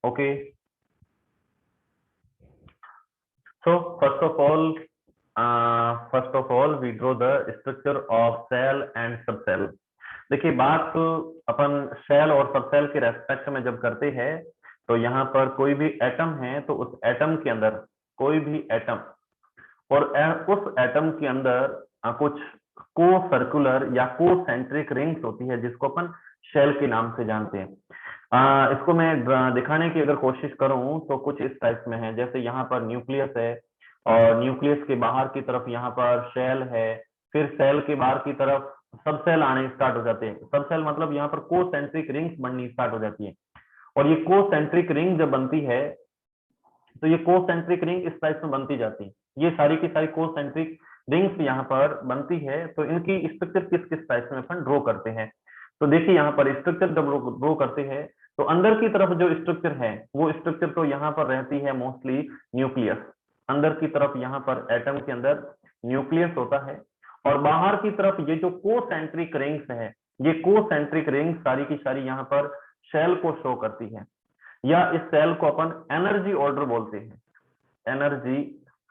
Okay, so first of all we draw the structure of shell and subshell. देखिए, बात अपन shell और subshell के रेस्पेक्ट में जब करते हैं तो यहाँ पर कोई भी एटम है तो उस एटम के अंदर कोई भी एटम और उस एटम के अंदर कुछ को सर्कुलर या को सेंट्रिक रिंग्स होती है जिसको अपन शेल के नाम से जानते हैं। इसको मैं दिखाने की अगर कोशिश करूं तो कुछ इस टाइप में है, जैसे यहाँ पर न्यूक्लियस है और न्यूक्लियस के बाहर की तरफ यहाँ पर शेल है, फिर सेल के बाहर की तरफ सब सेल आने स्टार्ट हो जाते हैं। सब सेल मतलब यहाँ पर को सेंट्रिक रिंग्स बननी स्टार्ट हो जाती है, और ये को सेंट्रिक रिंग जब बनती है तो ये को सेंट्रिक रिंग इस टाइप में बनती जाती है। ये सारी की सारी को सेंट्रिक रिंग्स यहाँ पर बनती है, तो इनकी स्ट्रक्चर किस किस टाइप में अपन ड्रॉ करते हैं। तो देखिए, यहाँ पर स्ट्रक्चर जब ड्रॉ करते हैं तो अंदर की तरफ जो स्ट्रक्चर है वो स्ट्रक्चर तो यहाँ पर रहती है मोस्टली न्यूक्लियस। अंदर की तरफ यहाँ पर एटम के अंदर न्यूक्लियस होता है, और बाहर की तरफ ये जो को सेंट्रिक रिंग्स है, ये को सेंट्रिक रिंग्स सारी की सारी यहाँ पर शेल को शो करती है, या इस सेल को अपन एनर्जी ऑर्डर बोलते हैं, एनर्जी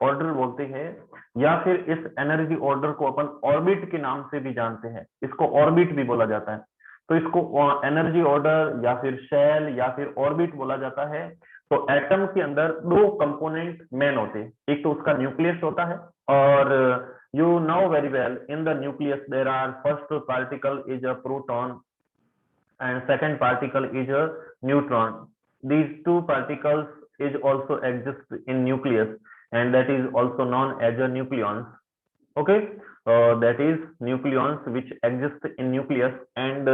ऑर्डर बोलते हैं, या फिर इस एनर्जी ऑर्डर को अपन ऑर्बिट के नाम से भी जानते हैं, इसको ऑर्बिट भी बोला जाता है। तो इसको एनर्जी ऑर्डर या फिर शेल या फिर ऑर्बिट बोला जाता है। तो एटम के अंदर दो कंपोनेंट मेन होते हैं, एक तो उसका न्यूक्लियस होता है, और you know very well in the nucleus there are first particle is a proton and second particle is a neutron. These two particles is also exist in nucleus, and that is also known as a nucleons. Okay, that is nucleons which exist in nucleus, and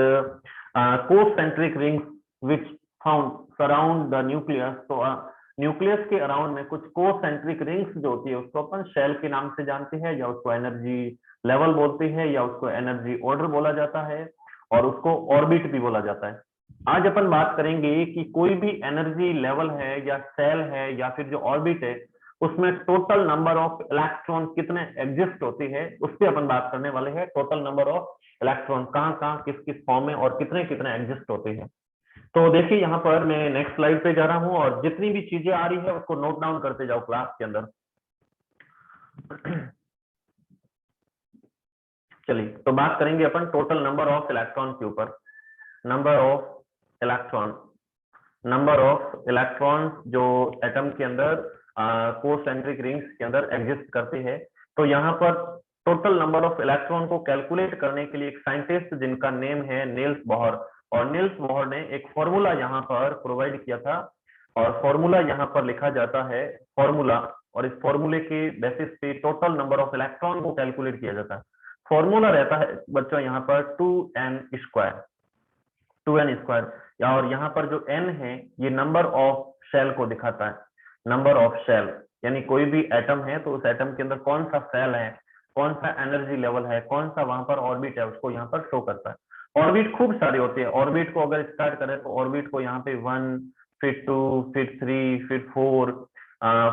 concentric rings which found surround the nucleus. So nucleus के around में कुछ concentric rings जो होती है उसको अपन shell के नाम से जानते हैं, या उसको एनर्जी लेवल बोलते हैं, या उसको एनर्जी ऑर्डर बोला जाता है, और उसको ऑर्बिट भी बोला जाता है। आज अपन बात करेंगे कि कोई भी एनर्जी लेवल है या सेल है या फिर जो ऑर्बिट है उसमें टोटल नंबर ऑफ इलेक्ट्रॉन कितने एग्जिस्ट होते हैं, उस पर अपन बात करने वाले हैं। टोटल नंबर ऑफ इलेक्ट्रॉन कहाँ कहाँ किस किस फॉर्म में और कितने कितने एग्जिस्ट होते हैं। तो देखिए, यहाँ पर मैं नेक्स्ट स्लाइड पे जा रहा हूँ, और जितनी भी चीजें आ रही है उसको नोट डाउन करते जाओ क्लास के अंदर। चलिए, तो बात करेंगे अपन टोटल नंबर ऑफ इलेक्ट्रॉन के ऊपर। Number of electron, number of electron जो एटम के अंदर कोसेंट्रिक रिंग्स के अंदर एग्जिस्ट करते हैं। तो यहाँ पर टोटल नंबर ऑफ इलेक्ट्रॉन को कैलकुलेट करने के लिए एक साइंटिस्ट जिनका नेम है नील्स बोहर, और नील्स बोहर ने एक फॉर्मूला यहाँ पर प्रोवाइड किया था, और फॉर्मूला यहाँ पर लिखा जाता है फॉर्मूला, और इस फॉर्मूले के बेसिस पे टोटल नंबर ऑफ इलेक्ट्रॉन को कैलकुलेट किया जाता है। फॉर्मूला रहता है बच्चों यहाँ पर 2n स्क्वायर, 2n स्क्वायर, और यहाँ पर जो n है ये नंबर ऑफ शेल को दिखाता है। नंबर ऑफ शेल यानी कोई भी एटम है तो उस एटम के अंदर कौन सा सेल है, कौन सा एनर्जी लेवल है, कौन सा वहां पर ऑर्बिट है, उसको यहाँ पर शो करता है। ऑर्बिट खूब सारे होते हैं। ऑर्बिट को अगर स्टार्ट करें तो ऑर्बिट को यहाँ पे 1, फिर 2, फिर 3, फिर 4,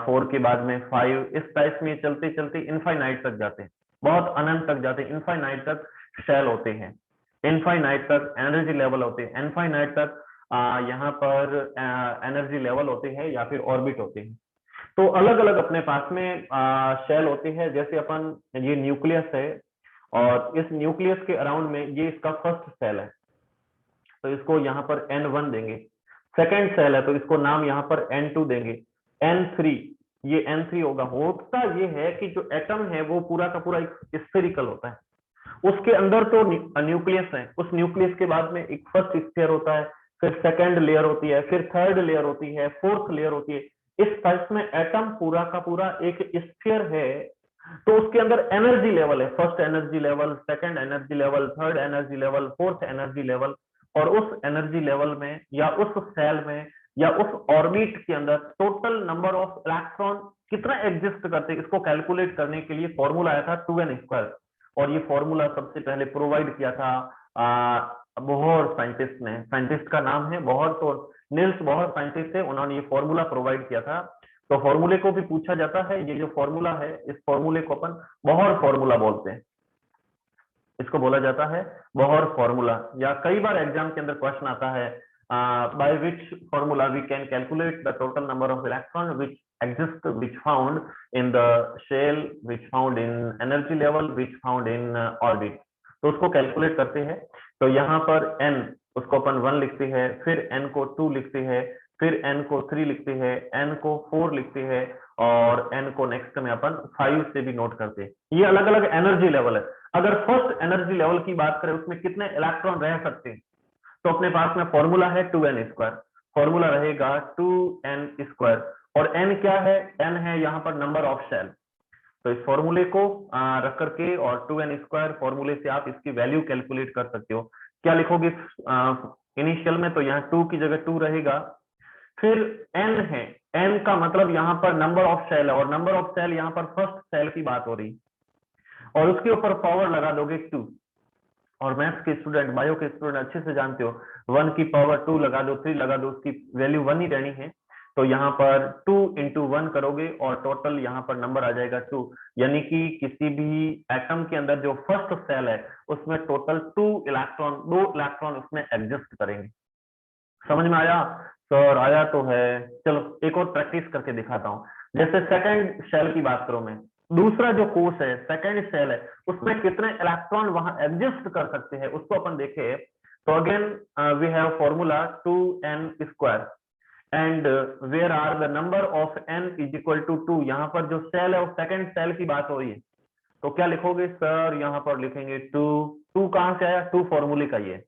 4 के बाद में 5, इस टाइप में चलते चलते इनफाइनाइट तक जाते हैं, बहुत अनंत तक जाते हैं। इनफाइनाइट तक शेल होते हैं, इनफाइनाइट तक एनर्जी लेवल होते हैं, इनफाइनाइट तक यहाँ पर एनर्जी लेवल होते हैं या फिर ऑर्बिट होते हैं। तो अलग अलग अपने पास में शेल होते हैं। जैसे अपन ये न्यूक्लियस है, और इस न्यूक्लियस के अराउंड में ये इसका फर्स्ट सेल है, तो इसको यहाँ पर N1 देंगे। सेकेंड सेल है तो इसको नाम यहाँ पर N2 देंगे। N3, ये N3 होगा। होता ये है कि जो एटम है वो पूरा का पूरा एक स्फेरिकल होता है, उसके अंदर तो न्यूक्लियस है, उस न्यूक्लियस के बाद में एक फर्स्ट स्फीयर होता है, फिर सेकंड लेयर होती है, फिर थर्ड लेयर होती है, फोर्थ लेयर होती है। इस टाइप में एटम पूरा का पूरा एक स्फीयर है, तो उसके अंदर एनर्जी लेवल है, first energy level, second energy level, third energy level, fourth energy level, और उस एनर्जी लेवल में या उस सेल में या उस ऑर्बिट के अंदर टोटल नंबर ऑफ इलेक्ट्रॉन कितना एग्जिस्ट करते हैं, इसको कैलकुलेट करने के लिए फॉर्मूला आया था 2n स्क्वायर। और ये फॉर्मूला सबसे पहले प्रोवाइड किया था बोहर साइंटिस्ट ने। साइंटिस्ट का नाम है बोहर, तो नील्स बोहर साइंटिस्ट है, उन्होंने ये फॉर्मूला प्रोवाइड किया था। तो फॉर्मूले को भी पूछा जाता है, ये जो फॉर्मूला है इस फॉर्मूले को अपन बोहर फॉर्मूला बोलते हैं, इसको बोला जाता है बोहर फॉर्मूला। या कई बार एग्जाम के अंदर क्वेश्चन आता है by which formula we can calculate the total number of electron which exist, which found in the shell, which found in energy level, which found in orbit. तो उसको calculate करते हैं। तो यहाँ पर n उसको अपन 1 लिखते हैं, फिर n को 2 लिखते हैं, फिर n को 3 लिखते हैं, n को 4 लिखते हैं, और n को नेक्स्ट में अपन 5 से भी नोट करते हैं। ये अलग अलग एनर्जी लेवल है। अगर फर्स्ट एनर्जी लेवल की बात करें उसमें कितने इलेक्ट्रॉन रह सकते हैं, तो अपने पास में फॉर्मूला है 2n स्क्वायर, फॉर्मूला रहेगा 2n स्क्वायर, और n क्या है, n है यहाँ पर नंबर ऑफ शेल। तो इस फॉर्मूले को रख करके और 2n स्क्वायर फॉर्मूले से आप इसकी वैल्यू कैलकुलेट कर सकते हो। क्या लिखोगे इनिशियल में, तो यहाँ 2 की जगह 2 रहेगा, फिर n है, n का मतलब यहाँ पर नंबर ऑफ सेल है, और नंबर ऑफ सेल यहाँ पर फर्स्ट सेल की बात हो रही, और उसके ऊपर पावर लगा दोगे 2। और मैथ्स के स्टूडेंट, बायो के स्टूडेंट अच्छे से जानते हो, 1 की पावर 2 लगा दो, 3 लगा दो, उसकी वैल्यू 1 ही रहनी है। तो यहाँ पर 2 इंटू 1 करोगे और टोटल यहाँ पर नंबर आ जाएगा 2, यानी कि किसी भी एटम के अंदर जो फर्स्ट सेल है उसमें टोटल 2 इलेक्ट्रॉन उसमें एग्जिस्ट करेंगे। समझ में आया सर? आया तो है। चलो एक और प्रैक्टिस करके दिखाता हूँ। जैसे सेकंड सेल की बात करूं मैं, दूसरा जो कोष है, सेकंड सेल है, उसमें कितने इलेक्ट्रॉन वहां एग्जिस्ट कर सकते हैं उसको अपन देखे। तो again we have formula 2n square, and where are the number of n is equal to 2। यहाँ पर जो सेल है वो सेकंड सेल की बात हो रही है, तो क्या लिखोगे सर? यहाँ पर लिखेंगे 2 कहां से आया? 2 फॉर्मूले का ये।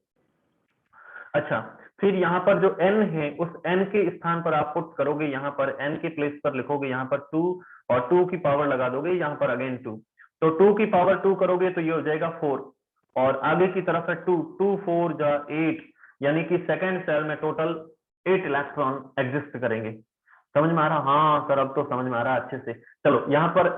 अच्छा, फिर यहाँ पर जो n है उस n के स्थान पर आप पुट करोगे, यहाँ पर n के प्लेस पर लिखोगे यहाँ पर 2, और 2 की पावर लगा दोगे यहाँ पर अगेन 2। तो 2 की पावर 2 करोगे तो ये हो जाएगा 4, और आगे की तरफ है 2, 2 4 जा 8, यानी कि सेकंड सेल में टोटल 8 इलेक्ट्रॉन एग्जिस्ट करेंगे। समझ में आ रहा? हाँ सर अब तो समझ में आ रहा अच्छे से। चलो यहाँ पर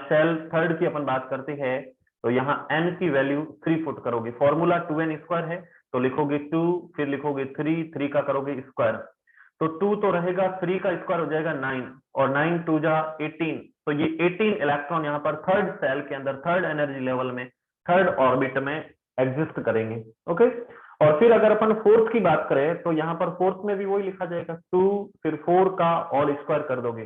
सेल थर्ड की अपन बात करते हैं। तो यहाँ n की वैल्यू 3 पुट करोगे, फॉर्मूला 2n स्क्वायर है, तो लिखोगे 2, फिर लिखोगे 3, 3 का करोगे स्क्वायर, तो 2 तो रहेगा, 3 का स्क्वायर हो जाएगा 9, और 9 2 जा 18। तो ये 18 इलेक्ट्रॉन यहाँ पर थर्ड सेल के अंदर, थर्ड एनर्जी लेवल में, थर्ड ऑर्बिट में एग्जिस्ट करेंगे। ओके, और फिर अगर अपन फोर्थ की बात करें तो यहाँ पर फोर्थ में भी वही लिखा जाएगा 2, फिर 4 का और स्क्वायर कर दोगे,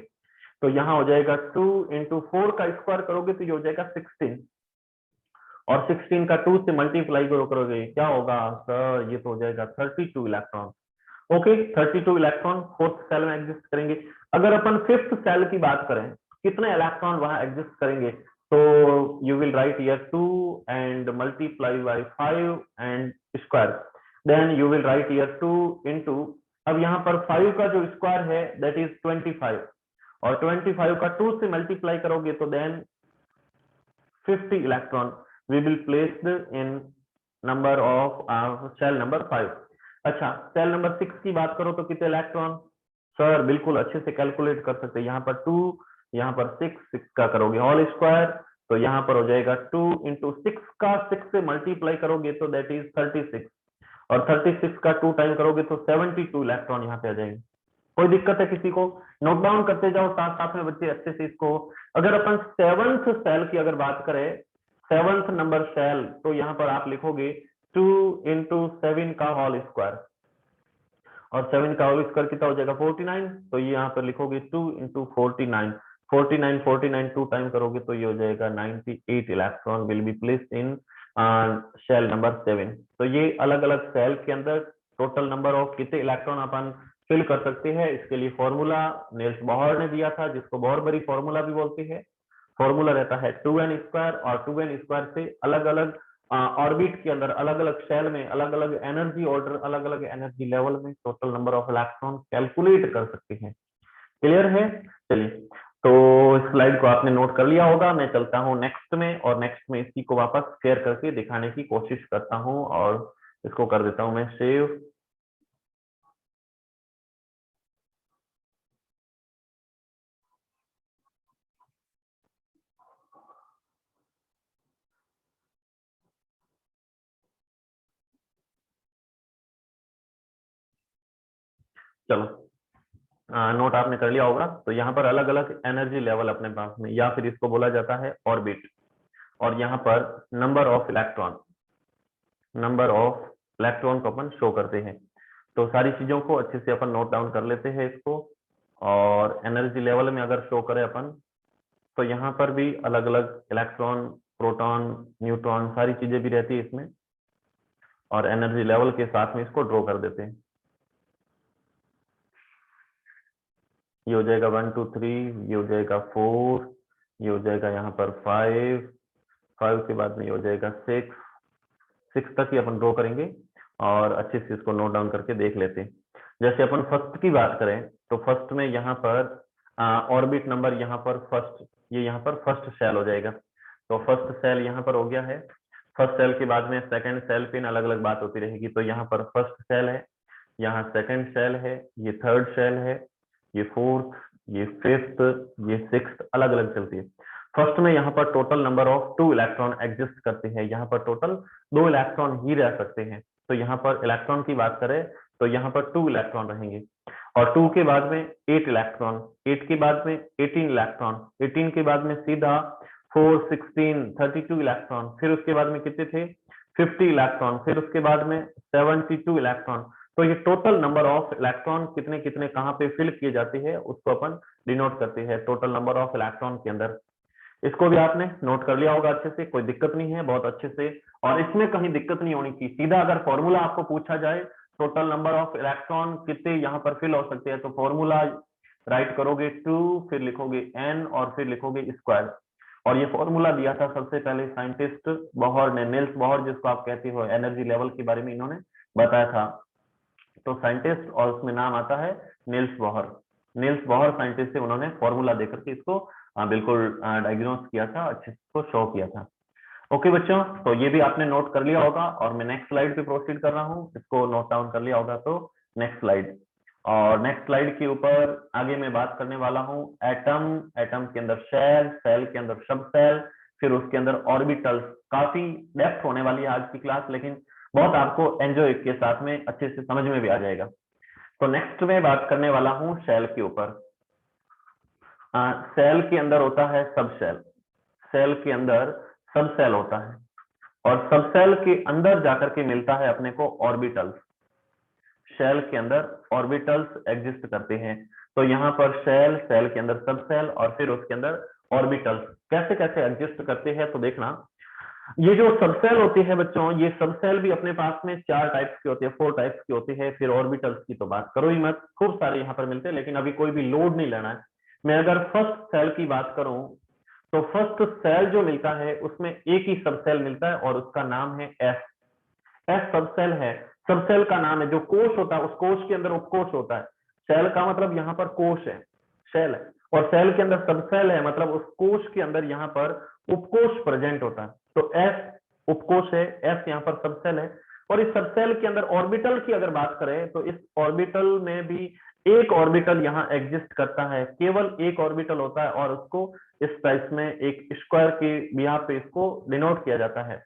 तो यहाँ हो जाएगा 2 इंटू 4 का स्क्वायर करोगे तो ये हो जाएगा 16, और 16 का 2 से मल्टीप्लाई करोगे, क्या होगा सर? ये तो हो जाएगा 32 electron. Okay, 32 electron fourth shell में एग्जिस्ट करेंगे। अगर अपन फिफ्थ सेल की बात करें, कितने इलेक्ट्रॉन वहां एग्जिस्ट करेंगे, तो you will write here 2 and multiply by 5 and square, then you will write here 2 into, अब यहाँ पर 5 का जो स्क्वायर है दैट इज 25, और 25 का 2 से मल्टीप्लाई करोगे तो then 50 electron we will place in number of cell number 5। अच्छा, सेल नंबर 6 की बात करो तो कितने इलेक्ट्रॉन? सर बिल्कुल अच्छे से कैलकुलेट कर सकते हैं, यहाँ पर 2, यहाँ पर 6, 6 का करोगे होल स्क्वायर, तो यहाँ पर हो जाएगा 2 इंटू 6 का 6 से मल्टीप्लाई करोगे तो दैट इज 36, और 36 का 2 टाइम करोगे तो 72 इलेक्ट्रॉन यहाँ पे आ जाएंगे। कोई दिक्कत है किसी को? नोट डाउन करते जाओ साथ साथ में बच्चे अच्छे से इसको। अगर अपन सेवंथ सेल की अगर बात करें, सेवंथ नंबर सेल, तो यहाँ पर आप लिखोगे 2 इंटू 7 का होल स्क्वायर, और 7 का होल स्क्वायर कितना हो जाएगा 49, तो ये यहाँ पर लिखोगे 2 इंटू 49, 49 2 टाइम करोगे तो ये हो जाएगा 98 electron will be placed in shell number 7। तो ये अलग अलग सेल के अंदर टोटल नंबर ऑफ कितने इलेक्ट्रॉन अपन फिल कर सकते हैं, इसके लिए फॉर्मूला निल्स बोहर ने दिया था, जिसको बोहर-बरी फॉर्मूला भी बोलते हैं। फॉर्मूला रहता है 2n स्क्वायर, और 2n स्क्वायर से अलग अलग ऑर्बिट के अंदर, अलग अलग सेल में, अलग अलग एनर्जी ऑर्डर, अलग अलग एनर्जी लेवल में total number of electron calculate कर सकते हैं। क्लियर है? चलिए, तो स्लाइड को आपने नोट कर लिया होगा। मैं चलता हूँ नेक्स्ट में, और नेक्स्ट में इसी को वापस शेयर करके दिखाने की कोशिश करता हूँ, और इसको कर देता हूँ मैं सेव। चलो, नोट आपने कर लिया होगा। तो यहाँ पर अलग अलग एनर्जी लेवल अपने पास में, या फिर इसको बोला जाता है ऑर्बिट, और यहाँ पर नंबर ऑफ इलेक्ट्रॉन को अपन शो करते हैं। तो सारी चीजों को अच्छे से अपन नोट डाउन कर लेते हैं इसको। और एनर्जी लेवल में अगर शो करें अपन, तो यहाँ पर भी अलग अलग इलेक्ट्रॉन, प्रोटॉन, न्यूट्रॉन सारी चीजें भी रहती है इसमें, और एनर्जी लेवल के साथ में इसको ड्रॉ कर देते हैं। ये हो जाएगा 1 2 3, ये हो जाएगा 4, ये हो जाएगा यहाँ पर 5 के बाद में ये हो जाएगा 6 तक ही अपन ड्रॉ करेंगे और अच्छे से इसको नोट डाउन करके देख लेते हैं। जैसे अपन फर्स्ट की बात करें तो फर्स्ट में यहाँ पर ऑर्बिट नंबर यहाँ पर फर्स्ट, ये यहाँ पर फर्स्ट सेल हो जाएगा। तो फर्स्ट सेल यहाँ पर हो गया है। फर्स्ट सेल के बाद में सेकंड सेल पे अलग अलग बात होती रहेगी। तो यहाँ पर फर्स्ट सेल है, यहाँ सेकंड सेल है, ये थर्ड सेल है, ये फोर्थ, ये फिफ्थ, ये सिक्स्थ, अलग अलग चलती है। फर्स्ट में यहाँ पर total number of 2 electron exist करते हैं। यहाँ पर टोटल 2 इलेक्ट्रॉन ही रह सकते हैं। तो यहाँ पर इलेक्ट्रॉन की बात करें तो यहाँ पर 2 इलेक्ट्रॉन रहेंगे, और 2 के बाद में 8 इलेक्ट्रॉन, 8 के बाद में 18 इलेक्ट्रॉन, 18 के बाद में सीधा 4 16 32 इलेक्ट्रॉन, फिर उसके बाद में कितने थे 50 इलेक्ट्रॉन, फिर उसके बाद में 72 इलेक्ट्रॉन। तो ये टोटल नंबर ऑफ इलेक्ट्रॉन कितने कितने कहाँ पे फिल किए जाते हैं उसको अपन डिनोट करते हैं टोटल नंबर ऑफ इलेक्ट्रॉन के अंदर। इसको भी आपने नोट कर लिया होगा अच्छे से, कोई दिक्कत नहीं है, बहुत अच्छे से। और इसमें कहीं दिक्कत नहीं होनी चाहिए। सीधा अगर फॉर्मूला आपको पूछा जाए टोटल नंबर ऑफ इलेक्ट्रॉन कितने यहाँ पर फिल हो सकते हैं, तो फॉर्मूला राइट करोगे 2, फिर लिखोगे n और फिर लिखोगे स्क्वायर। और ये फॉर्मूला दिया था सबसे पहले साइंटिस्ट बोहर ने, नील्स बोहर जिसको आप कहते हो, एनर्जी लेवल के बारे में इन्होंने बताया था। तो साइंटिस्ट और उसमें नाम आता है Niels Bohr. Niels Bohr scientist से उन्होंने फॉर्मूला देकर के इसको बिल्कुल डायग्नोस किया था, अच्छे से शो किया था। ओके बच्चों, तो ये भी आपने नोट कर लिया होगा और मैं नेक्स्ट स्लाइड पे प्रोसीड कर रहा हूँ। इसको नोट डाउन कर लिया होगा तो नेक्स्ट स्लाइड। और नेक्स्ट स्लाइड के ऊपर आगे मैं बात करने वाला हूँ एटम, एटम के अंदर सेल, सेल के अंदर सब सेल, फिर उसके अंदर ऑर्बिटल्स। काफी डेप्थ होने वाली है आज की क्लास, लेकिन बहुत आपको एंजॉय के साथ में अच्छे से समझ में भी आ जाएगा। तो नेक्स्ट में बात करने वाला हूँ सेल के ऊपर। सेल के अंदर होता है सब सेल, सेल के अंदर सब सेल होता है, और सब सेल के अंदर जाकर के मिलता है अपने को ऑर्बिटल्स। सेल के अंदर ऑर्बिटल्स एग्जिस्ट करते हैं। तो यहाँ पर सेल, सेल के अंदर सब सेल, और फिर उसके अंदर ऑर्बिटल्स कैसे कैसे एग्जिस्ट करते हैं। तो देखना, ये जो सबसेल होती है बच्चों, ये सबसेल भी अपने पास में 4 टाइप्स की होती है, 4 टाइप्स की होती है। फिर ऑर्बिटल्स की तो बात करो ही मत, खूब सारे यहाँ पर मिलते हैं, लेकिन अभी कोई भी लोड नहीं लेना है। मैं अगर फर्स्ट सेल की बात करूं तो फर्स्ट सेल जो मिलता है उसमें एक ही सबसेल मिलता है और उसका नाम है एस। एस सबसेल है, सबसेल का नाम है। जो कोश होता है उस कोश के अंदर उपकोश होता है। सेल का मतलब यहाँ पर कोश है, सेल है, और सेल के अंदर सबसेल है, मतलब उस कोश के अंदर यहाँ पर उपकोश प्रेजेंट होता है। तो एस उपकोश है, एस यहाँ पर सबसेल है। और इस सबसेल के अंदर ऑर्बिटल की अगर बात करें तो इस ऑर्बिटल में भी एक ऑर्बिटल यहाँ एग्जिस्ट करता है, केवल एक ऑर्बिटल होता है, और उसको इस टाइप में एक स्क्वायर के बिहार पे इसको डिनोट किया जाता है।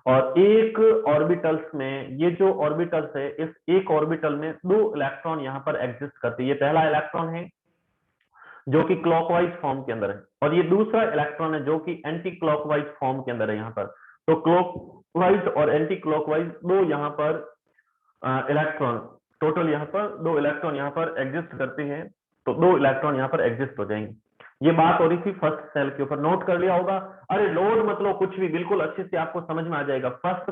और एक ऑर्बिटल्स में, ये जो ऑर्बिटल्स है, इस एक ऑर्बिटल में 2 इलेक्ट्रॉन यहाँ पर एग्जिस्ट करते हैं। ये पहला इलेक्ट्रॉन है जो कि क्लॉकवाइज फॉर्म के अंदर है, और ये दूसरा इलेक्ट्रॉन है जो कि एंटी क्लॉकवाइज फॉर्म के अंदर है यहाँ पर। तो क्लॉकवाइज और एंटी क्लॉकवाइज 2 यहाँ पर इलेक्ट्रॉन, टोटल यहाँ पर 2 इलेक्ट्रॉन यहाँ पर एग्जिस्ट करते हैं। तो 2 इलेक्ट्रॉन यहाँ पर एग्जिस्ट हो जाएंगे। ये बात हो रही थी फर्स्ट सेल के ऊपर, नोट कर लिया होगा। अरे लोड मतलब कुछ भी, बिल्कुल अच्छे से आपको समझ में आ जाएगा। फर्स्ट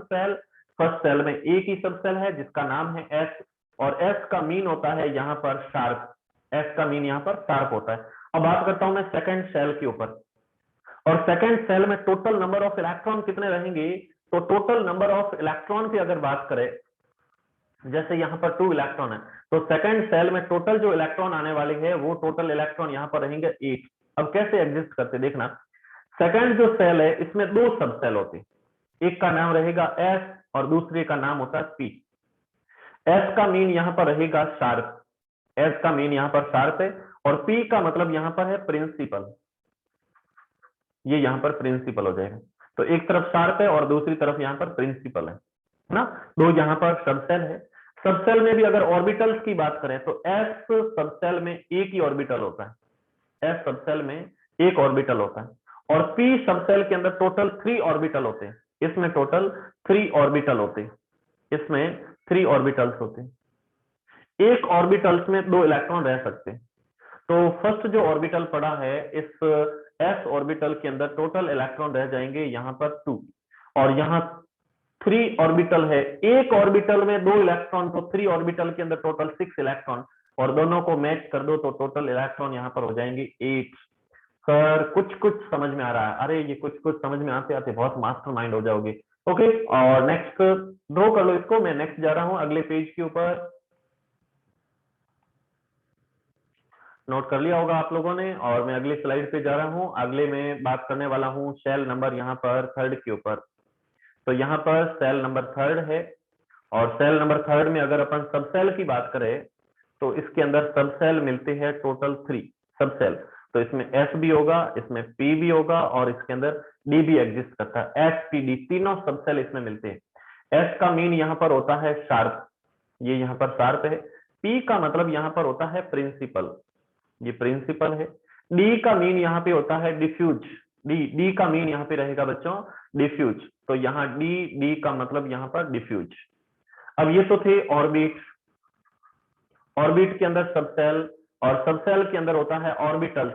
सेल में एक ही सब सेल है जिसका नाम है एस, और एस का मीन होता है यहाँ पर शार्प, एस का मीन यहाँ पर शार्प होता है। अब बात करता हूं मैं सेकंड सेल के ऊपर, और सेकंड सेल में टोटल नंबर ऑफ इलेक्ट्रॉन कितने रहेंगे। तो टोटल नंबर ऑफ इलेक्ट्रॉन की अगर बात करें, जैसे यहाँ पर 2 इलेक्ट्रॉन है, तो सेकंड सेल में टोटल जो इलेक्ट्रॉन आने वाले हैं वो टोटल इलेक्ट्रॉन यहाँ पर रहेंगे 8। अब कैसे एग्जिस्ट करते देखना, सेकंड जो सेल है इसमें 2 सब सेल होते हैं, एक का नाम रहेगा एस और दूसरे का नाम होता है पी। एस का मीन यहाँ पर रहेगा शार्प, एस का मीन यहाँ पर शार्प है, और पी का मतलब यहाँ पर है प्रिंसिपल, ये यहाँ पर प्रिंसिपल हो जाएगा। तो एक तरफ शार्प है और दूसरी तरफ यहाँ पर प्रिंसिपल है ना। 2 यहाँ पर सबसेल है। सबसेल में भी अगर ऑर्बिटल्स की बात करें तो एस सबसेल में एक ही ऑर्बिटल होता है, एस सबसेल में एक ऑर्बिटल होता है, और पी सबसेल के अंदर टोटल 3 ऑर्बिटल होते हैं। इसमें टोटल 3 ऑर्बिटल होते हैं, इसमें 3 ऑर्बिटल्स होते हैं। एक ऑर्बिटल्स में 2 इलेक्ट्रॉन रह सकते हैं। तो फर्स्ट जो ऑर्बिटल पड़ा है, इस s ऑर्बिटल के अंदर टोटल इलेक्ट्रॉन रह जाएंगे यहाँ पर 2, और यहाँ 3 ऑर्बिटल है। एक ऑर्बिटल में 2 इलेक्ट्रॉन, तो 3 ऑर्बिटल के अंदर टोटल 6 इलेक्ट्रॉन, और दोनों को मैच कर दो तो टोटल इलेक्ट्रॉन यहाँ पर हो जाएंगे 8। सर कुछ कुछ समझ में आ रहा है? अरे ये कुछ कुछ समझ में आते आते बहुत मास्टरमाइंड हो जाओगे। ओके, और नेक्स्ट ड्रॉ कर लो इसको। मैं नेक्स्ट जा रहा हूं अगले पेज के ऊपर। नोट कर लिया होगा आप लोगों ने, और मैं अगली स्लाइड पे जा रहा हूं। अगले में बात करने वाला हूं सेल नंबर यहाँ पर 3 के ऊपर। तो यहाँ पर सेल नंबर 3 है, और सेल नंबर 3 में अगर अपन सब सेल की बात करें तो इसके अंदर सब सेल मिलते हैं टोटल 3 सब सेल। तो इसमें S भी होगा, इसमें P भी होगा, और इसके अंदर D भी एग्जिस्ट करता है। S P D तीनों सब सेल इसमें मिलते हैं। S का मीन यहाँ पर होता है शार्प, ये यहाँ पर शार्प है। P का मतलब यहाँ पर होता है प्रिंसिपल, ये प्रिंसिपल है। D का मीन यहाँ पे होता है डिफ्यूज, D का मीन यहाँ पे रहेगा बच्चों डिफ्यूज। तो यहाँ D का मतलब यहाँ पर डिफ्यूज। अब ये तो थे ऑर्बिट, ऑर्बिट के अंदर सबसेल, और सबसेल के अंदर होता है ऑर्बिटल्स,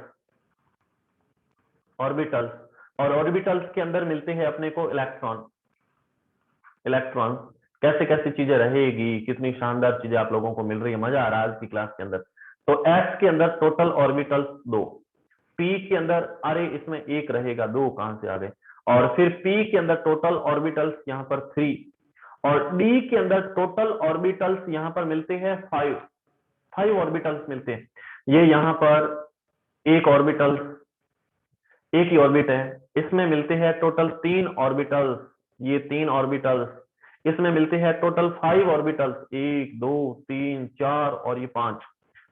ऑर्बिटल्स, और ऑर्बिटल्स के अंदर मिलते हैं अपने को इलेक्ट्रॉन। इलेक्ट्रॉन कैसे कैसे चीजें रहेगी, कितनी शानदार चीजें आप लोगों को मिल रही है, मजा आ रहा है आज की क्लास के अंदर। तो S के अंदर टोटल ऑर्बिटल्स 2, P के अंदर, अरे इसमें एक रहेगा, 2 कहां से आ गए, और फिर P के अंदर टोटल ऑर्बिटल्स यहाँ पर 3, और D के अंदर टोटल ऑर्बिटल्स यहाँ पर मिलते हैं 5 ऑर्बिटल्स मिलते हैं। ये यहाँ पर एक ऑर्बिटल, एक ही ऑर्बिट है, इसमें मिलते हैं टोटल 3 ऑर्बिटल्स, ये 3 ऑर्बिटल्स। इसमें मिलते हैं टोटल 5 ऑर्बिटल्स, 1 2 3 4 और ये 5।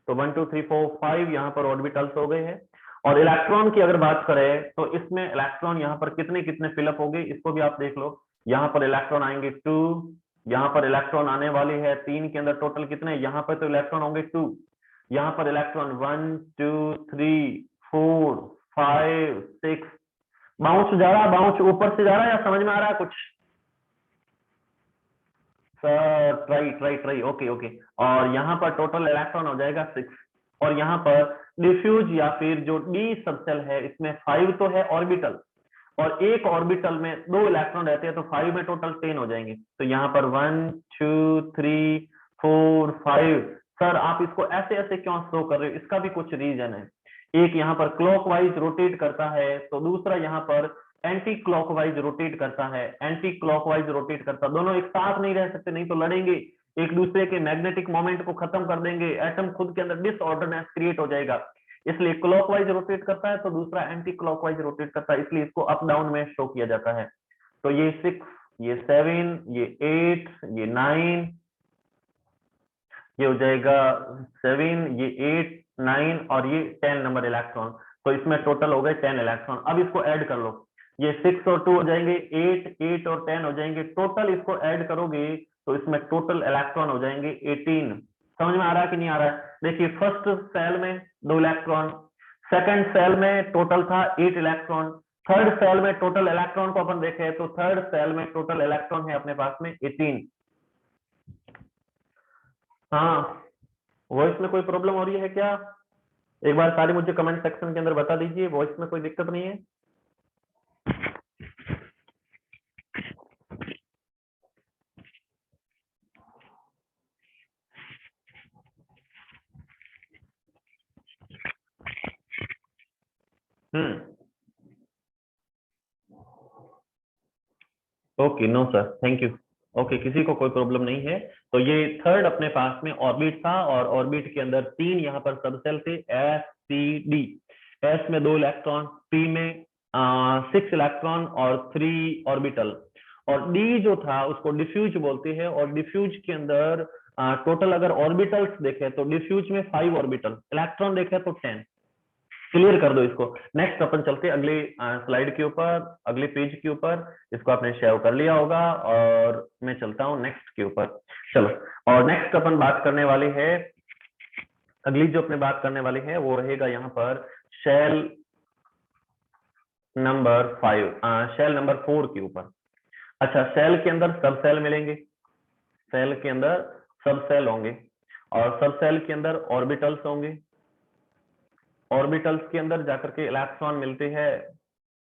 तो 1 2 3 4 5 यहाँ पर ऑर्बिटल्स हो गए हैं। और इलेक्ट्रॉन की अगर बात करें तो इसमें इलेक्ट्रॉन यहाँ पर कितने कितने फिलअप हो गए, इसको भी आप देख लो। यहाँ पर इलेक्ट्रॉन आएंगे 2, यहाँ पर इलेक्ट्रॉन आने वाले हैं 3 के अंदर टोटल कितने, यहाँ पर तो इलेक्ट्रॉन होंगे 2, यहाँ पर इलेक्ट्रॉन 1 2 3 4 5 6। बाउंस जा रहा है, बाउंस ऊपर से जा रहा है, या समझ में आ रहा है कुछ? Sir try try try, okay okay. और यहाँ पर टोटल इलेक्ट्रॉन हो जाएगा 6, और यहाँ पर डिफ्यूज या फिर जो डी सबसेल है, इसमें 5 तो है ऑर्बिटल, और एक ऑर्बिटल में 2 इलेक्ट्रॉन रहते हैं, तो 5 में टोटल 10 हो जाएंगे। तो यहाँ पर 1 2 3 4 5। सर आप इसको ऐसे ऐसे क्यों शो कर रहे हो, इसका भी कुछ रीजन है। एक यहाँ पर क्लॉकवाइज रोटेट करता है, तो दूसरा यहाँ पर एंटी क्लॉकवाइज रोटेट करता है, एंटी क्लॉकवाइज रोटेट करता, दोनों एक साथ नहीं रह सकते, नहीं तो लड़ेंगे एक दूसरे के मैग्नेटिक मोमेंट को खत्म कर देंगे, एटम खुद के अंदर डिसऑर्डरनेस क्रिएट हो जाएगा। इसलिए क्लॉकवाइज रोटेट करता है, तो दूसरा एंटी क्लॉकवाइज रोटेट करता है, इसलिए इसको अप डाउन में शो किया जाता है। तो ये 6, ये 7, ये 8, ये 9, ये हो जाएगा 7, ये 8 9, और ये 10 नंबर इलेक्ट्रॉन। तो इसमें टोटल हो गए 10 इलेक्ट्रॉन। अब इसको ऐड कर लो, ये 6 और 2 हो जाएंगे 8, 8 और 10 हो जाएंगे, टोटल इसको ऐड करोगे तो इसमें टोटल इलेक्ट्रॉन हो जाएंगे 18। समझ में आ रहा है कि नहीं आ रहा है? देखिए फर्स्ट सेल में 2 इलेक्ट्रॉन, सेकंड सेल में टोटल था 8 इलेक्ट्रॉन, थर्ड सेल में टोटल इलेक्ट्रॉन को अपन देखें तो थर्ड सेल में टोटल इलेक्ट्रॉन है अपने पास में 18। हाँ, वॉइस में कोई प्रॉब्लम हो रही है क्या? एक बार सारी मुझे कमेंट सेक्शन के अंदर बता दीजिए, वॉइस में कोई दिक्कत नहीं है? Okay, no sir, thank you. Okay, किसी को कोई प्रॉब्लम नहीं है। तो ये थर्ड अपने पास में ऑर्बिट था, और ऑर्बिट के अंदर 3 यहाँ पर सबसेल थे, एस सी डी। एस में 2 इलेक्ट्रॉन, पी में 6 इलेक्ट्रॉन और 3 ऑर्बिटल, और डी जो था उसको डिफ्यूज बोलते हैं, और डिफ्यूज के अंदर टोटल अगर ऑर्बिटल्स देखें तो डिफ्यूज में 5 ऑर्बिटल, इलेक्ट्रॉन देखें तो 10। क्लियर कर दो इसको। नेक्स्ट अपन चलते अगले स्लाइड के ऊपर, अगले पेज के ऊपर। इसको आपने शेयर कर लिया होगा, और मैं चलता हूं नेक्स्ट के ऊपर। चलो, और नेक्स्ट अपन बात करने वाले हैं, अगली जो अपने बात करने वाले हैं वो रहेगा यहाँ पर शेल नंबर 5, शेल नंबर 4 के ऊपर। अच्छा, सेल के अंदर सब सेल मिलेंगे, सेल के अंदर सब सेल होंगे, और सब सेल के अंदर ऑर्बिटल्स होंगे, ऑर्बिटल्स के अंदर जाकर के इलेक्ट्रॉन मिलते हैं,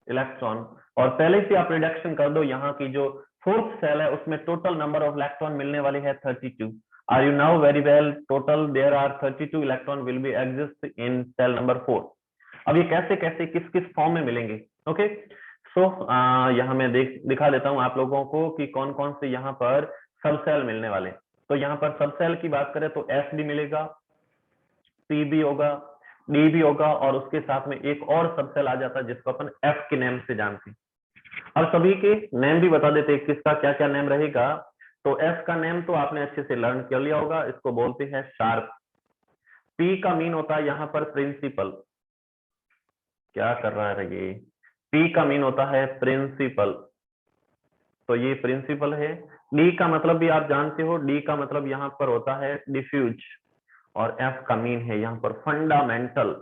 इलेक्ट्रॉन। और पहले से आप रिडक्शन कर दो, यहाँ की जो फोर्थ सेल है उसमें टोटल नंबर ऑफ इलेक्ट्रॉन मिलने वाले है 32। Are you now very well? Total there are 32 electron will be exist in shell number 4। अब ये कैसे कैसे किस किस फॉर्म में मिलेंगे? ओके, सो यहाँ मैं दिखा देता हूँ आप लोगों को कि कौन कौन से यहाँ पर सब सेल मिलने वाले। तो यहाँ पर सब सेल की बात करें तो एस भी मिलेगा, पी भी होगा, डी भी होगा, और उसके साथ में एक और सब सेल आ जाता है जिसको अपन एफ के नेम से जानते हैं। अब सभी के नेम भी बता देते हैं किसका क्या क्या नेम रहेगा। तो एस का नेम तो आपने अच्छे से लर्न कर लिया होगा, इसको बोलते हैं शार्प। पी का मीन होता है यहाँ पर प्रिंसिपल, क्या कर रहा है ये, पी का मीन होता है प्रिंसिपल, तो ये प्रिंसिपल है। डी का मतलब भी आप जानते हो, डी का मतलब यहाँ पर होता है डिफ्यूज, और एफ का मीन है यहाँ पर फंडामेंटल,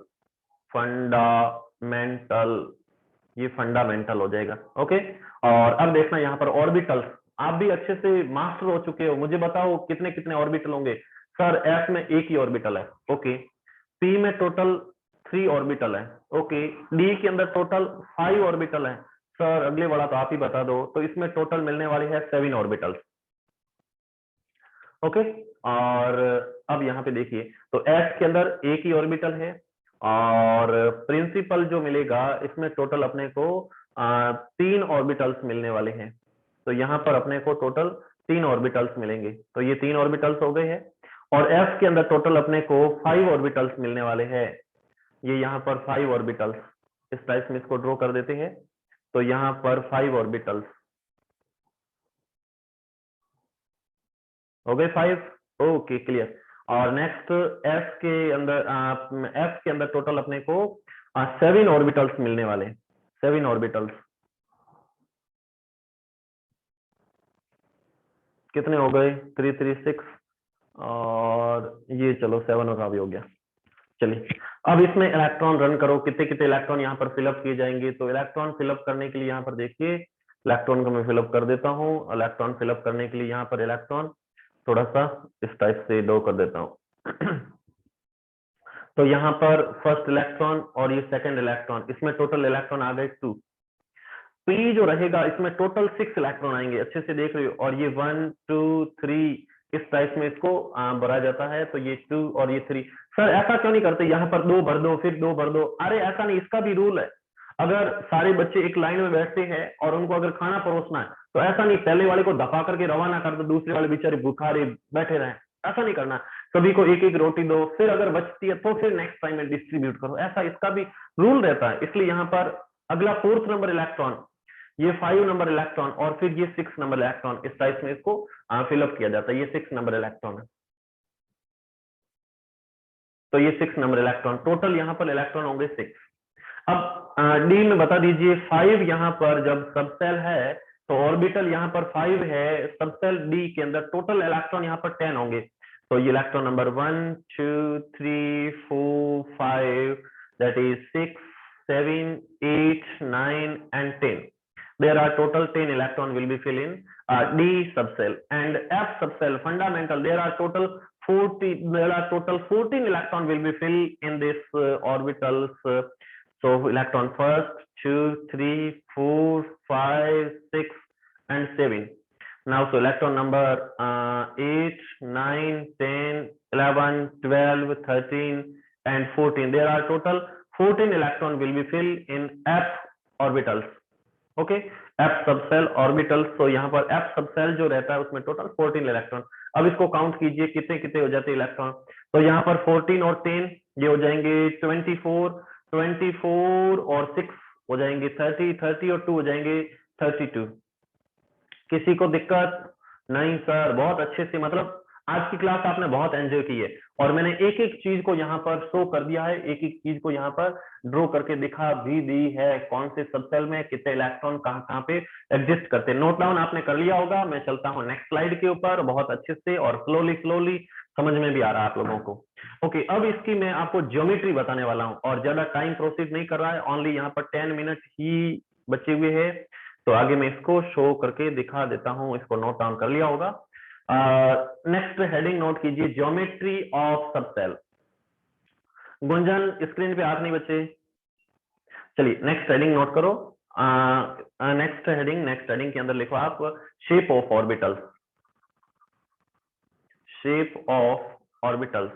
फंडामेंटल, ये फंडामेंटल हो जाएगा। ओके, और अब देखना यहाँ पर ऑर्बिटल्स, आप भी अच्छे से मास्टर हो चुके हो, मुझे बताओ कितने कितने ऑर्बिटल होंगे? सर एफ में एक ही ऑर्बिटल है। ओके, पी में टोटल 3 ऑर्बिटल है। ओके, डी के अंदर टोटल 5 ऑर्बिटल है। सर अगले वाला तो आप ही बता दो, तो इसमें टोटल मिलने वाली है 7 ऑर्बिटल्स। ओके, और अब यहाँ पे देखिए, तो एस के अंदर एक ही ऑर्बिटल है, और प्रिंसिपल जो मिलेगा इसमें टोटल अपने को 3 ऑर्बिटल्स मिलने वाले हैं। तो यहाँ पर अपने को टोटल 3 ऑर्बिटल्स मिलेंगे, तो ये 3 ऑर्बिटल्स हो गए हैं। और एस के अंदर टोटल अपने को 5 ऑर्बिटल्स मिलने वाले हैं, ये यहाँ पर 5 ऑर्बिटल्स, इस टाइप में इसको ड्रॉ कर देते हैं। तो यहाँ पर 5 ऑर्बिटल्स हो गए 5। Okay clear. और नेक्स्ट एफ के अंदर टोटल अपने को 7 ऑर्बिटल्स मिलने वाले, 7 ऑर्बिटल्स कितने हो गए? 3 3 6, और ये चलो 7 का भी हो गया। चलिए अब इसमें इलेक्ट्रॉन रन करो, कितने कितने इलेक्ट्रॉन यहाँ पर फिलअप किए जाएंगे। तो इलेक्ट्रॉन फिलअप करने के लिए यहाँ पर देखिए, इलेक्ट्रॉन को मैं फिलअप कर देता हूँ। इलेक्ट्रॉन फिलअप करने के लिए यहाँ पर इलेक्ट्रॉन थोड़ा सा इस टाइप से ड्रॉ कर देता हूँ। तो यहाँ पर फर्स्ट इलेक्ट्रॉन और ये सेकंड इलेक्ट्रॉन, इसमें टोटल इलेक्ट्रॉन आ गए 2। पी जो रहेगा इसमें टोटल 6 इलेक्ट्रॉन आएंगे, अच्छे से देख रहे हो, और ये 1 2 3 इस टाइप में इसको भरा जाता है। तो ये 2 और ये 3। सर ऐसा क्यों नहीं करते, यहाँ पर 2 भर दो फिर 2 भर दो? अरे ऐसा नहीं, इसका भी रूल है। अगर सारे बच्चे एक लाइन में बैठते हैं और उनको अगर खाना परोसना है, तो ऐसा नहीं पहले वाले को दफा करके रवाना कर दो, दूसरे वाले बेचारे भूखारे बैठे रहे, ऐसा नहीं करना। सभी को एक एक रोटी दो, फिर अगर बचती है तो फिर नेक्स्ट टाइम में डिस्ट्रीब्यूट करो, ऐसा इसका भी रूल रहता है। इसलिए यहाँ पर अगला 4th नंबर इलेक्ट्रॉन, ये 5 नंबर इलेक्ट्रॉन, और फिर ये 6 नंबर इलेक्ट्रॉन, इस टाइप में इसको फिलअप किया जाता है। ये 6 नंबर इलेक्ट्रॉन है, तो ये 6 नंबर इलेक्ट्रॉन, टोटल यहाँ पर इलेक्ट्रॉन होंगे 6। अब डी में बता दीजिए, 5 यहाँ पर जब सबसेल है तो ऑर्बिटल यहाँ पर 5 है, सबसेल डी के अंदर टोटल इलेक्ट्रॉन यहाँ पर 10 होंगे। तो ये electron number 1 2 3 4 5, that is 6 7 8 9 and 10. There are total 10 electron will be filled in D subcell, and F subcell fundamental. There are total 14 electron will be filled in this orbitals. So electron first 2 3 4 5 6 and 7. Now so electron number 8 9 10 11 12 13 and 14. There are total 14 electron will be filled in F orbitals. Okay, F subshell orbitals. तो यहाँ पर F subshell जो रहता है उसमें total 14 electron. अब इसको count कीजिए कितने कितने हो जाते हैं इलेक्ट्रॉन। तो यहाँ पर 14 और 10 ये हो जाएंगे 24, 24 और 6 हो जाएंगे 30, 30 और 2 हो जाएंगे 32। किसी को दिक्कत? नहीं सर, बहुत अच्छे से, मतलब आज की क्लास आपने बहुत एंजॉय की है, और मैंने एक एक चीज को यहाँ पर शो कर दिया है, एक एक चीज को यहाँ पर ड्रॉ करके दिखा भी दी है, कौन से सबसेल में कितने इलेक्ट्रॉन कहाँ कहाँ पे एग्जिस्ट करते हैं। नोट डाउन आपने कर लिया होगा। मैं चलता हूँ नेक्स्ट स्लाइड के ऊपर, बहुत अच्छे से और स्लोली स्लोली समझ में भी आ रहा है आप लोगों को। ओके, अब इसकी मैं आपको ज्योमेट्री बताने वाला हूँ, और ज्यादा टाइम प्रोसीड नहीं कर रहा है, ओनली यहाँ पर 10 मिनट ही बचे हुए हैं। तो आगे मैं इसको शो करके दिखा देता हूँ, इसको नोट डाउन कर लिया होगा। नेक्स्ट हेडिंग नोट कीजिए, geometry of subshell. Gunjan screen पे हाथ नहीं बच्चे। चलिए नेक्स्ट हेडिंग नोट करो। नेक्स्ट हेडिंग के अंदर लिखो आप shape of orbitals. Shape of orbitals.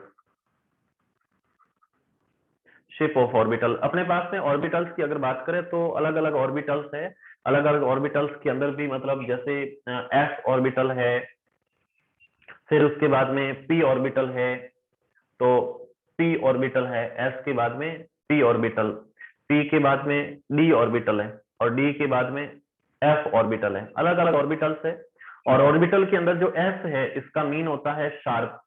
Shape of orbital. अपने पास में ऑर्बिटल्स की अगर बात करें तो अलग अलग ऑर्बिटल्स है। अलग अलग ऑर्बिटल्स के अंदर भी मतलब जैसे एस ऑर्बिटल है, फिर उसके बाद में पी ऑर्बिटल है, तो पी ऑर्बिटल है, एस के बाद में पी ऑर्बिटल, पी के बाद में डी ऑर्बिटल है, और डी के बाद में एफ ऑर्बिटल है। अलग अलग ऑर्बिटल्स है। और ऑर्बिटल के अंदर जो एस है इसका मीन होता है शार्प।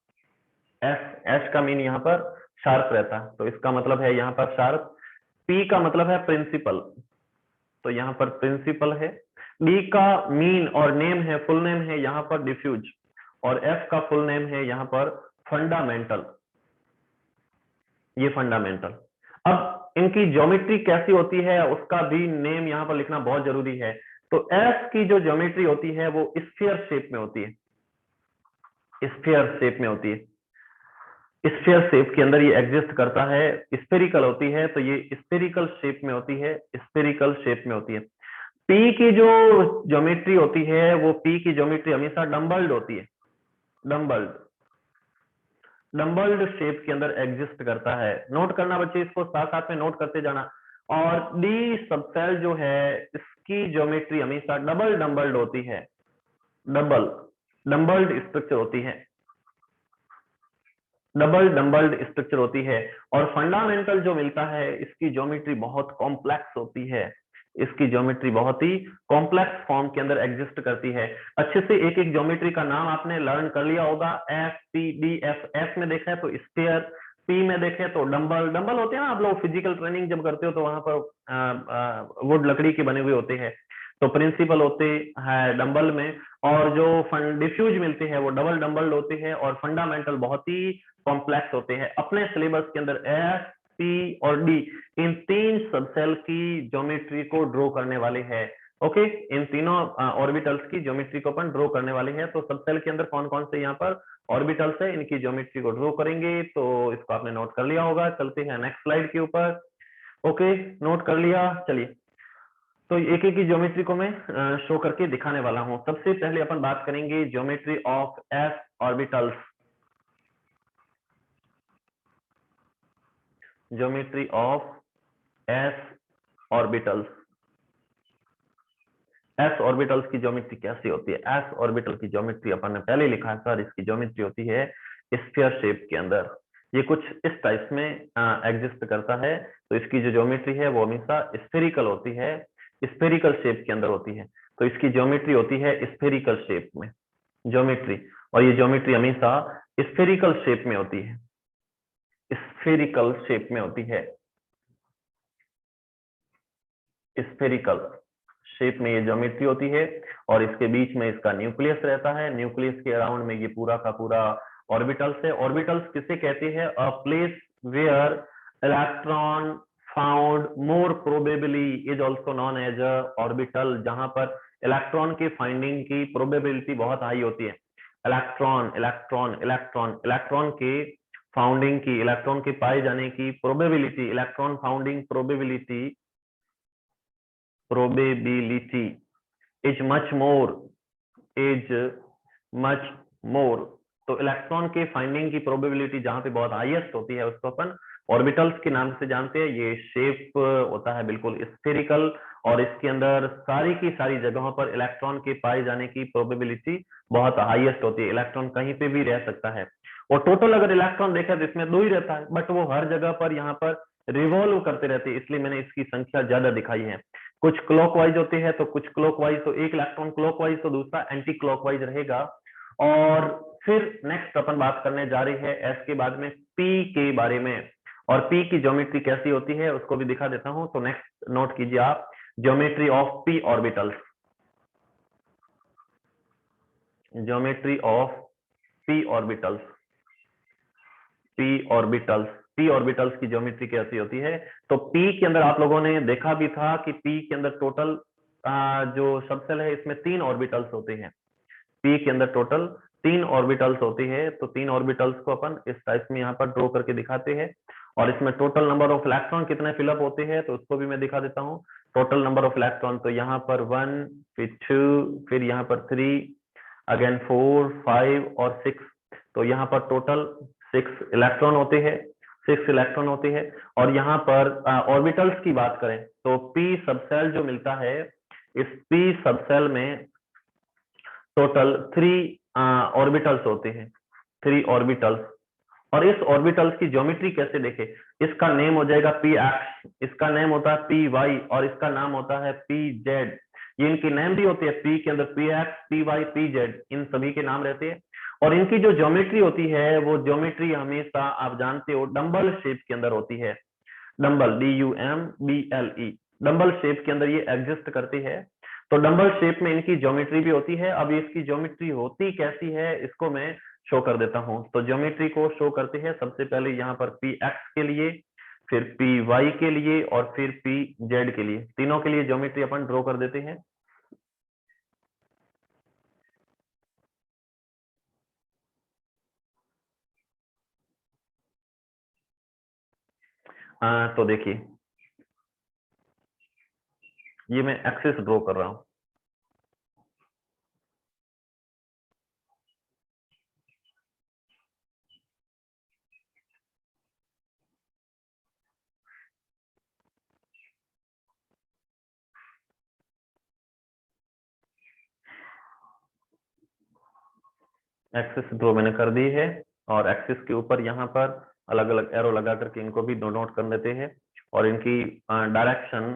एस एस का मीन यहाँ पर शार्प रहता है, तो इसका मतलब है यहाँ पर शार्प। पी का मतलब है प्रिंसिपल, तो यहाँ पर प्रिंसिपल है। डी का मीन और नेम है, फुल नेम है यहाँ पर डिफ्यूज, और एफ का फुल नेम है यहाँ पर फंडामेंटल। ये फंडामेंटल। अब इनकी ज्योमेट्री कैसी होती है उसका भी नेम यहाँ पर लिखना बहुत जरूरी है। तो एफ की जो ज्योमेट्री होती है वो स्फीयर शेप में होती है। स्फीयर शेप में होती है। स्फीयर शेप के अंदर ये एग्जिस्ट करता है। स्फेरिकल होती है तो ये स्फेरिकल शेप में होती है। स्फेरिकल शेप में होती है। पी की जो ज्योमेट्री होती है वो पी की ज्योमेट्री हमेशा डम्बल्ड होती है। डम्बल्ड डम्बल्ड शेप के अंदर एग्जिस्ट करता है। नोट करना बच्चे, इसको साथ साथ में नोट करते जाना। और डी सबसेल जो है इसकी ज्योमेट्री हमेशा डबल डम्बल्ड होती है। डबल डम्बल्ड स्ट्रक्चर होती है। डबल डम्बल्ड स्ट्रक्चर होती है। और फंडामेंटल जो मिलता है इसकी ज्योमेट्री बहुत कॉम्प्लेक्स होती है। इसकी ज्योमेट्री बहुत ही कॉम्प्लेक्स फॉर्म के अंदर एग्जिस्ट करती है। अच्छे से एक एक ज्योमेट्री का नाम आपने लर्न कर लिया होगा। F P D F. F में देखें तो स्फीयर, पी में देखें तो डम्बल। डम्बल होते हैं ना, आप लोग फिजिकल ट्रेनिंग जब करते हो तो वहां पर वुड लकड़ी के बने हुए होते हैं, तो प्रिंसिपल होते हैं डम्बल में। और जो डिफ्यूज मिलते हैं वो डबल डम्बल होते हैं, और फंडामेंटल बहुत ही कॉम्प्लेक्स होते हैं। अपने सिलेबस के अंदर एफ पी और डी इन तीन सबसेल की ज्योमेट्री को ड्रॉ करने वाले हैं। ओके, इन तीनों ऑर्बिटल्स की ज्योमेट्री को अपन ड्रॉ करने वाले हैं। तो सबसेल के अंदर कौन कौन से यहाँ पर ऑर्बिटल्स है इनकी ज्योमेट्री को ड्रॉ करेंगे, तो इसको आपने नोट कर लिया होगा। चलते हैं नेक्स्ट स्लाइड के ऊपर। ओके, नोट कर लिया। चलिए, तो एक एक की ज्योमेट्री को मैं शो करके दिखाने वाला हूं। सबसे पहले अपन बात करेंगे geometry of S orbitals. Geometry of S orbitals. S orbitals की ज्योमेट्री कैसी होती है? एस ऑर्बिटल की ज्योमेट्री अपन ने पहले लिखा है सर, इसकी ज्योमेट्री होती है स्फीयर शेप के अंदर। ये कुछ इस टाइप में एग्जिस्ट करता है। तो इसकी जो ज्योमेट्री है वो हमेशा स्फेरिकल होती है, स्फेरिकल शेप के अंदर होती है। तो इसकी ज्योमेट्री होती है स्फेरिकल शेप में ज्योमेट्री, और ये ज्योमेट्री हमेशा स्फेरिकल शेप में होती है। स्फेरिकल शेप में होती है। स्फेरिकल शेप में ये ज्योमेट्री होती है, और इसके बीच में इसका न्यूक्लियस रहता है। न्यूक्लियस के अराउंड में ये पूरा का पूरा ऑर्बिटल्स है। ऑर्बिटल्स किसे कहते हैं? A place where electron found more probably is also known as a orbital. जहां पर इलेक्ट्रॉन के फाइंडिंग की प्रोबेबिलिटी बहुत हाई होती है। इलेक्ट्रॉन इलेक्ट्रॉन इलेक्ट्रॉन इलेक्ट्रॉन के फाउंडिंग की, इलेक्ट्रॉन के पाए जाने की probability, electron founding probability probability is much more, is much more। तो इलेक्ट्रॉन के फाइंडिंग की प्रोबेबिलिटी जहां पे बहुत हाईएस्ट होती है उसको अपन ऑर्बिटल्स के नाम से जानते हैं। ये शेप होता है बिल्कुल स्फेरिकल, और इसके अंदर सारी की सारी जगहों पर इलेक्ट्रॉन के पाए जाने की प्रोबेबिलिटी बहुत हाईएस्ट होती है। इलेक्ट्रॉन कहीं पे भी रह सकता है, और टोटल अगर इलेक्ट्रॉन देखा तो इसमें 2 ही रहता है, बट वो हर जगह पर यहाँ पर रिवॉल्व करते रहते हैं, इसलिए मैंने इसकी संख्या ज्यादा दिखाई है। कुछ क्लॉकवाइज होते हैं तो कुछ क्लॉकवाइज, तो एक इलेक्ट्रॉन क्लॉकवाइज तो दूसरा एंटी क्लॉकवाइज रहेगा। और फिर नेक्स्ट अपन बात करने जा रही है एस के बाद में पी के बारे में, और पी की ज्योमेट्री कैसी होती है उसको भी दिखा देता हूं। तो नेक्स्ट नोट कीजिए आप, geometry of P orbitals. Geometry of P orbitals. P orbitals, P orbitals की ज्योमेट्री कैसी होती है? तो पी के अंदर आप लोगों ने देखा भी था कि पी के अंदर टोटल जो सबसेल है इसमें 3 ऑर्बिटल्स होते हैं। पी के अंदर टोटल 3 ऑर्बिटल्स होती है, तो 3 ऑर्बिटल्स को अपन इस टाइप में यहाँ पर ड्रॉ करके दिखाते हैं। और इसमें टोटल नंबर ऑफ इलेक्ट्रॉन कितने फिलअप होते हैं तो उसको भी मैं दिखा देता हूँ। टोटल नंबर ऑफ इलेक्ट्रॉन, तो यहाँ पर 1, फिर 2, फिर यहाँ पर 3, अगेन 4, 5 और 6। तो यहाँ पर टोटल 6 इलेक्ट्रॉन होते हैं, 6 इलेक्ट्रॉन होते हैं। और यहाँ पर ऑर्बिटल्स की बात करें तो p सबसेल जो मिलता है, इस p सबसेल में टोटल 3 ऑर्बिटल्स होते हैं, 3 ऑर्बिटल्स। और इस ऑर्बिटल्स की ज्योमेट्री कैसे देखें, इसका नेम हो जाएगा पी एक्स, इसका नेम होता है पी वाई, और इसका नाम होता है पी जेड। ये इनकी नेम भी होती है, पी के अंदर P X, P Y, P Z, इन सभी के नाम रहते हैं। और इनकी जो ज्योमेट्री होती है वो ज्योमेट्री हमेशा आप जानते हो डम्बल शेप के अंदर होती है। डम्बल, DUMBLE, डम्बल शेप के अंदर ये एग्जिस्ट करती है। तो डम्बल शेप में इनकी ज्योमेट्री भी होती है। अब इसकी ज्योमेट्री होती कैसी है इसको मैं शो कर देता हूं। तो ज्योमेट्री को शो करते हैं सबसे पहले यहाँ पर पी एक्स के लिए, फिर पी वाई के लिए, और फिर पी जेड के लिए। तीनों के लिए ज्योमेट्री अपन ड्रॉ कर देते हैं। तो देखिए ये मैं एक्सिस ड्रॉ कर रहा हूं। एक्सिस ड्रॉ मैंने कर दी है, और एक्सिस के ऊपर यहाँ पर अलग अलग एरो लगा करके इनको भी नोट कर लेते हैं, और इनकी डायरेक्शन,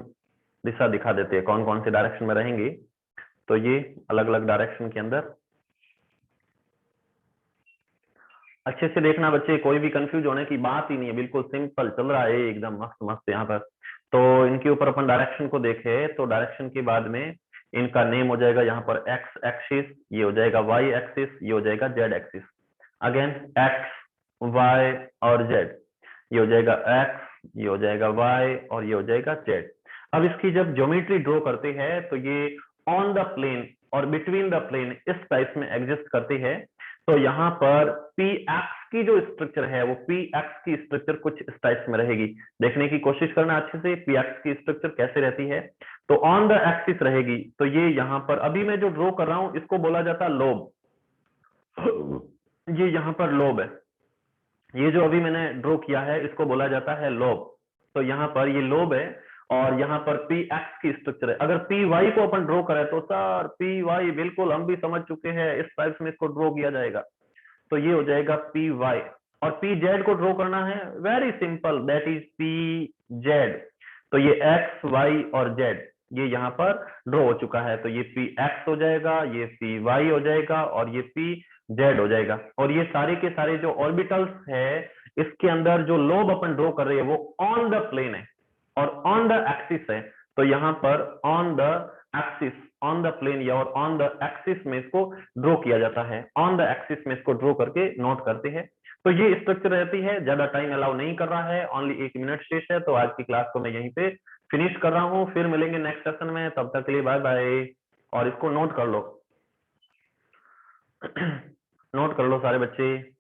दिशा दिखा देते हैं कौन कौन से डायरेक्शन में रहेंगे। तो ये अलग अलग डायरेक्शन के अंदर अच्छे से देखना बच्चे, कोई भी कंफ्यूज होने की बात ही नहीं है, बिल्कुल सिंपल चल रहा है एकदम मस्त मस्त यहाँ पर। तो इनके ऊपर अपन डायरेक्शन को देखें तो डायरेक्शन के बाद में इनका नेम हो जाएगा यहाँ पर एक्स एक्सिस, ये हो जाएगा वाई एक्सिस, ये हो जाएगा Z axis. Again X, Y और जेड, ये हो जाएगा एक्स, ये हो जाएगा वाई और ये हो जाएगा जेड। अब इसकी जब ज्योमेट्री ड्रॉ करते हैं तो ये ऑन द प्लेन और बिटवीन द प्लेन इस टाइप में एग्जिस्ट करती है। तो यहाँ पर पी एक्स की जो स्ट्रक्चर है वो पी एक्स की स्ट्रक्चर कुछ इस टाइप में रहेगी। देखने की कोशिश करना अच्छे से पी एक्स की स्ट्रक्चर कैसे रहती है। तो ऑन द एक्सिस रहेगी, तो ये यहाँ पर अभी मैं जो ड्रॉ कर रहा हूं इसको बोला जाता है लोब। ये यहाँ पर लोब है, ये जो अभी मैंने ड्रॉ किया है इसको बोला जाता है लोब। तो यहाँ पर ये लोब है, और यहाँ पर पी एक्स की स्ट्रक्चर है। अगर पी वाई को अपन ड्रॉ करें तो सर पी वाई बिल्कुल हम भी समझ चुके हैं, इस टाइप में इसको ड्रॉ किया जाएगा। तो ये हो जाएगा पी वाई। और पी जेड को ड्रॉ करना है, very simple, that is P Z. तो ये एक्स वाई और जेड ये यहाँ पर ड्रॉ हो चुका है। तो ये पी एक्स हो जाएगा, ये पी वाई हो जाएगा, और ये पी जेड हो जाएगा। और ये सारे के सारे जो ऑर्बिटल्स है इसके अंदर जो लोब अपन ड्रॉ कर रहे हैं वो ऑन द प्लेन है और ऑन द एक्सिस है। तो यहाँ पर on the axis, on the plane या और ऑन द एक्सिस में इसको ड्रॉ किया जाता है। ऑन द एक्सिस में इसको ड्रॉ करके नोट करते हैं। तो ये स्ट्रक्चर रहती है, ज्यादा टाइम अलाउ नहीं कर रहा है, ओनली 1 मिनट शेष है। तो आज की क्लास को मैं यहीं पे फिनिश कर रहा हूँ, फिर मिलेंगे नेक्स्ट सेशन में, तब तक के लिए बाय बाय। और इसको नोट कर लो। नोट कर लो सारे बच्चे।